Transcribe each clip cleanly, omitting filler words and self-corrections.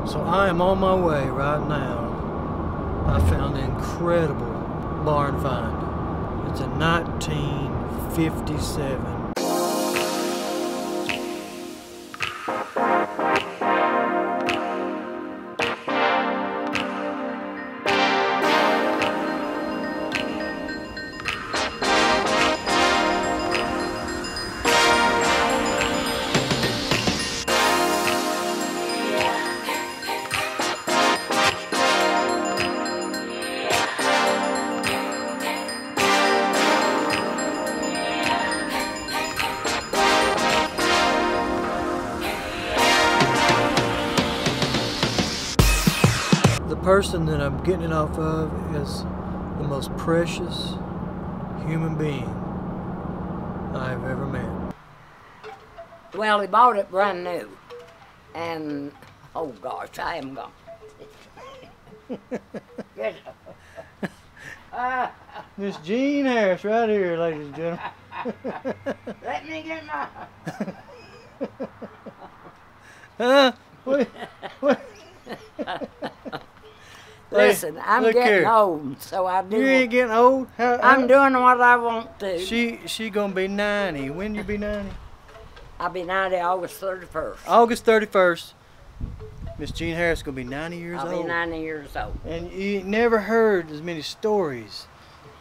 So I am on my way right now. I found an incredible barn find. It's a 1957. The person that I'm getting it off of is the most precious human being I've ever met. Well, he bought it brand new, and oh gosh, I am gone. Miss Jean Harris right here, ladies and gentlemen. Let me get my... Wait. Listen, I'm look getting here. old, so I do. You ain't getting old? I'm doing what I want to. She gonna be 90. When you be 90? I'll be 90 August 31st. August 31st. Miss Jean Harris gonna be 90 years old. I'll be 90 years old. And you never heard as many stories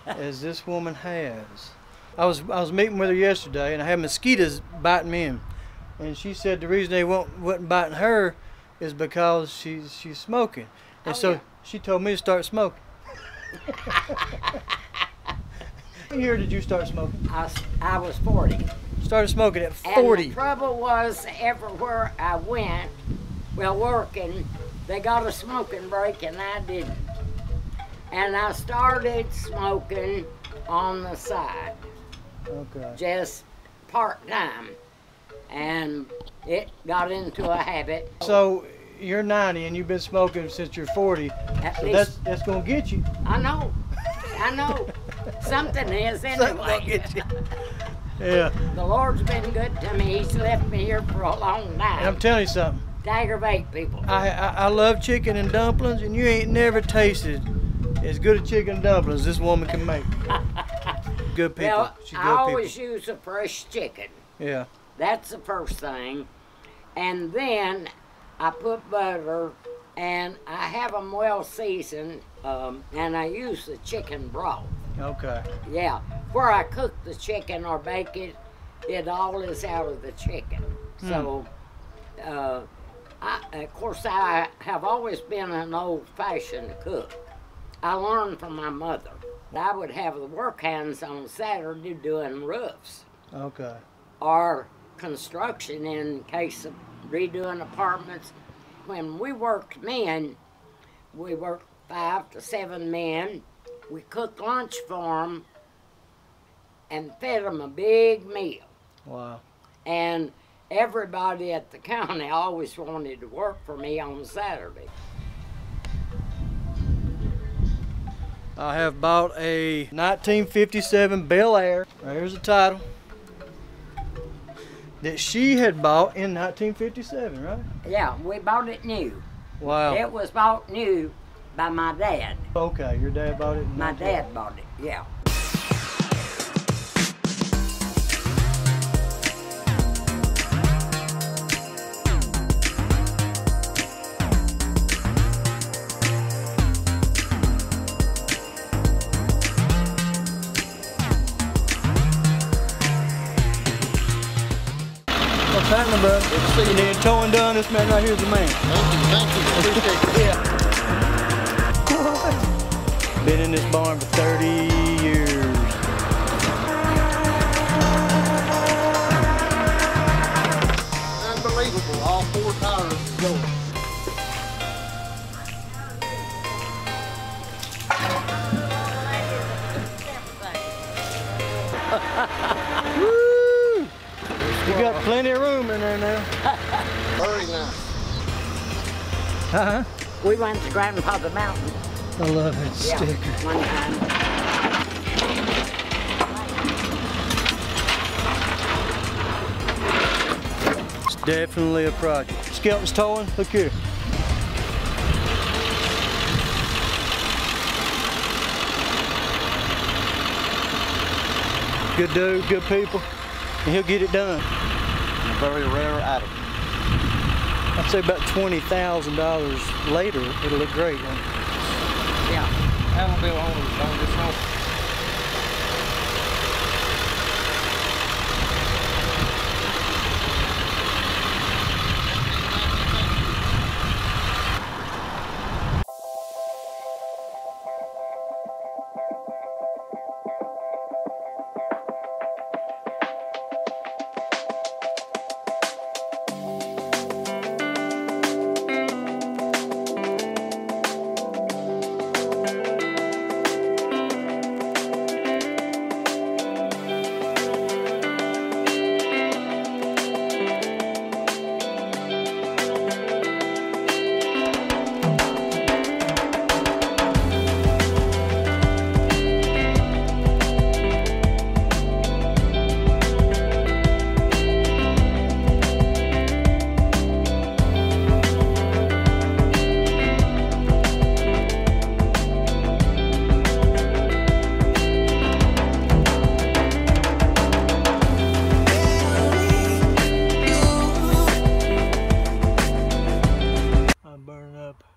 as this woman has. I was meeting with her yesterday, and I had mosquitoes biting me in. And she said the reason they wasn't biting her is because she's smoking. And so she told me to start smoking. What year did you start smoking? I was 40. Started smoking at 40. And the trouble was, everywhere I went, well, working, they got a smoking break and I didn't. And I started smoking on the side. Okay. Just part-time. And it got into a habit. So you're 90 and you've been smoking since you're 40. At So least, that's gonna get you. I know. Something is anyway. Yeah. The Lord's been good to me. He's left me here for a long time. And I'm telling you something. To aggravate people. I love chicken and dumplings, and you ain't never tasted as good a chicken and dumplings this woman can make. Good people. Well, She's I good always people. use a fresh chicken. Yeah. That's the first thing. And then I put butter, and I have them well seasoned, and I use the chicken broth. Okay. Yeah, where I cook the chicken or bake it, it all is out of the chicken. So, of course, I have always been an old-fashioned cook. I learned from my mother. I would have the work hands on Saturday doing roofs. Okay. Or construction in case of redoing apartments. When we worked men, we worked 5 to 7 men. We cooked lunch for them and fed them a big meal. Wow. And everybody at the county always wanted to work for me on Saturday. I have bought a 1957 Bel Air. There's the title. That she had bought in 1957, right? Yeah, we bought it new. Wow. It was bought new by my dad. Okay, your dad bought it? My dad bought it, yeah. What's happening, bro? You need towing done? This man right here is the man. Thank you. Appreciate it. Yeah. Been in this barn for 30 years. Unbelievable. All 4 tires going. Woo! You got plenty of room in there now. Very nice. Uh-huh. We went to Grandfather Mountain. I love that sticker. One time. It's definitely a project. Skelton's towing, look here. Good dude, good people, and he'll get it done. A very rare item. I'd say about $20,000 later, it'll look great. Yeah. That'll be on this home.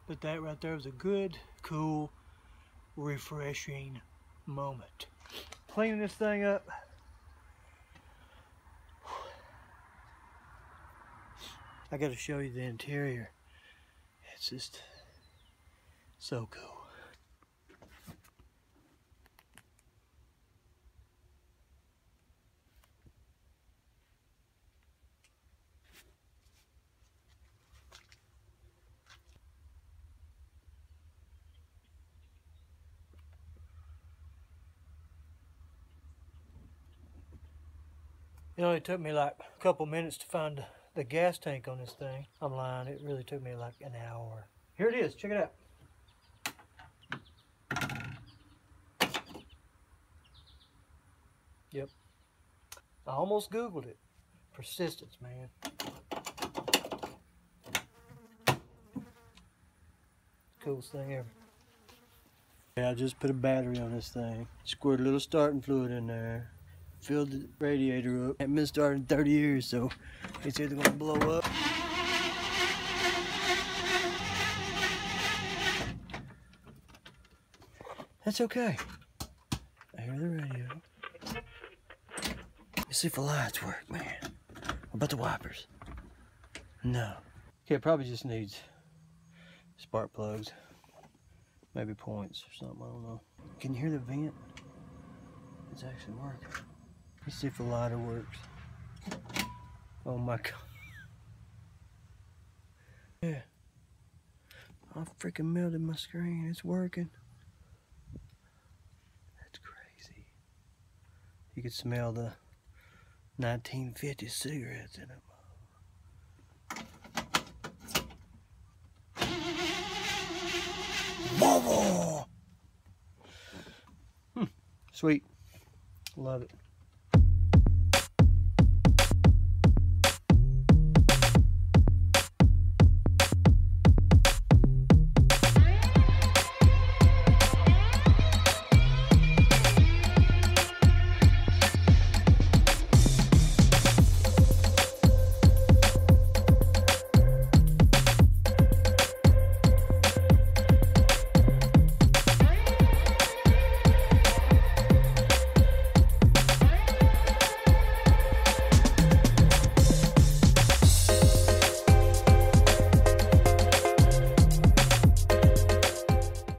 But that right there was a good, cool, refreshing moment. Cleaning this thing up. I gotta show you the interior. It's just so cool. It only took me like a couple minutes to find the gas tank on this thing. I'm lying, it really took me like an hour. Here it is, check it out. Yep. I almost Googled it. Persistence, man. Coolest thing ever. Yeah, I just put a battery on this thing. Squirted a little starting fluid in there. Filled the radiator up. Haven't been started in 30 years, so it's either gonna blow up. That's okay. I hear the radio. Let's see if the lights work, man. What about the wipers? No. Okay, it probably just needs spark plugs. Maybe points or something, I don't know. Can you hear the vent? It's actually working. Let's see if the lighter works. Oh my God. Yeah. I freaking melted my screen. It's working. That's crazy. You could smell the 1950 cigarettes in it. Sweet. Love it.